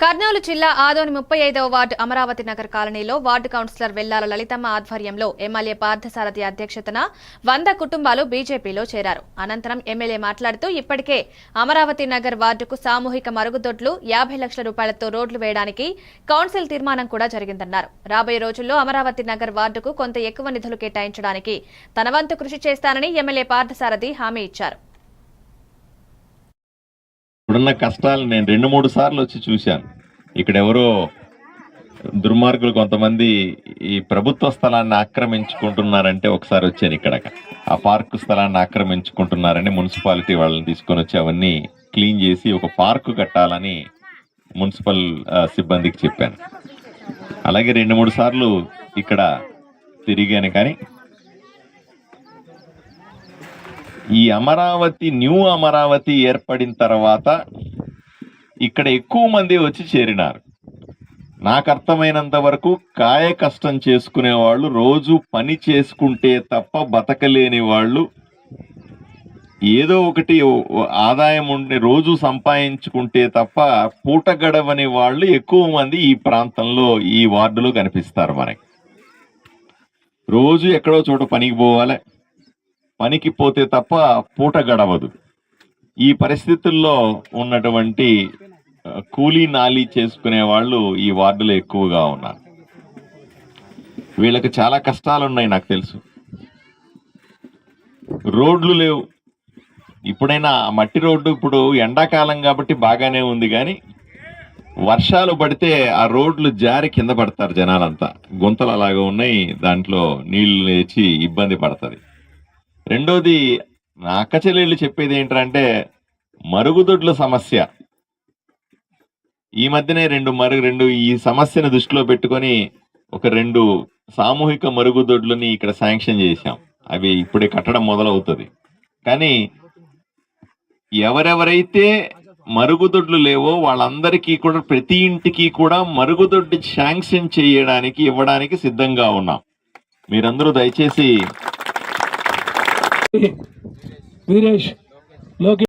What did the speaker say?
కర్నూలు జిల్లా ఆదోని 35వ వార్డు అమరావతి నగర్ కాలనీలో ward councillor Vellala Lalithamma ఆధ్వర్యంలో ఎమ్మెల్యే పార్థసారథి అధ్యక్షతన 100 కుటుంబాలు బీజేపీలో చేరారు. అనంతరం ఎమ్మెల్యే మాట్లాడుతూ ఇప్పటికే అమరావతి నగర్ వార్డుకు సామూహిక మరుగుదొడ్లు 50 లక్షల రూపాయలతో రోడ్లు వేయడానికి కౌన్సిల్ తీర్మానం కూడా జరిగిందన్నారు. రాబోయే రోజుల్లో అమరావతి నగర్ వార్డుకు కొంత ఎక్కువ నిధులు కేటాయించడానికి తన వంతు కృషి చేస్తానని ఎమ్మెల్యే పార్థసారథి హామీ ఇచ్చారు. ఇప్పుడున్న కష్టాలు నేను 2-3 సార్లు వచ్చి చూశాను. ఇక్కడ ఎవరో దుర్మార్గులు కొంతమంది ఈ ప్రభుత్వ స్థలాన్ని ఆక్రమించుకుంటున్నారంటే ఒకసారి వచ్చాను. ఇక్కడ ఆ పార్కు స్థలాన్ని ఆక్రమించుకుంటున్నారని మున్సిపాలిటీ వాళ్ళని తీసుకొని వచ్చి అవన్నీ క్లీన్ చేసి ఒక పార్కు కట్టాలని మున్సిపల్ సిబ్బందికి చెప్పాను. అలాగే 2-3 సార్లు ఇక్కడ తిరిగాను. కానీ ఈ అమరావతి న్యూ అమరావతి ఏర్పడిన తర్వాత ఇక్కడ ఎక్కువ మంది వచ్చి చేరినారు. నాకు అర్థమైనంత వరకు కాయ కష్టం చేసుకునే వాళ్ళు, రోజు పని చేసుకుంటే తప్ప బతకలేని వాళ్ళు, ఏదో ఒకటి ఆదాయం ఉండి రోజు సంపాదించుకుంటే తప్ప పూట గడవని వాళ్ళు ఎక్కువ మంది ఈ ప్రాంతంలో ఈ వార్డులో కనిపిస్తారు. మనకి రోజు ఎక్కడో చోట పనికి పోవాలి, పనికి పోతే తప్ప పూట గడవదు. ఈ పరిస్థితుల్లో ఉన్నటువంటి కూలీ నాలీ చేసుకునే వాళ్ళు ఈ వార్డులో ఎక్కువగా ఉన్నారు. వీళ్ళకి చాలా కష్టాలు ఉన్నాయి, నాకు తెలుసు. రోడ్లు లేవు. ఇప్పుడైనా మట్టి రోడ్డు, ఇప్పుడు ఎండాకాలం కాబట్టి బాగానే ఉంది, కానీ వర్షాలు పడితే ఆ రోడ్లు జారి కింద పడతారు జనాలంతా. గుంతలు అలాగా ఉన్నాయి, దాంట్లో నీళ్లు లేచి ఇబ్బంది పడుతుంది. రెండోది, నా అక్క చెల్లెళ్ళు చెప్పేది ఏంటంటే మరుగుదొడ్ల సమస్య. ఈ మధ్యనే రెండు ఈ సమస్యను దృష్టిలో పెట్టుకొని ఒక 2 సామూహిక మరుగుదొడ్లని ఇక్కడ శాంక్షన్ చేశాం. అవి ఇప్పుడే కట్టడం మొదలవుతుంది. కానీ ఎవరెవరైతే మరుగుదొడ్లు లేవో వాళ్ళందరికీ కూడా, ప్రతి ఇంటికి కూడా మరుగుదొడ్డి శాంక్షన్ చేయడానికి ఇవ్వడానికి సిద్ధంగా ఉన్నాం. మీరందరూ దయచేసి వీరేష్ లోకి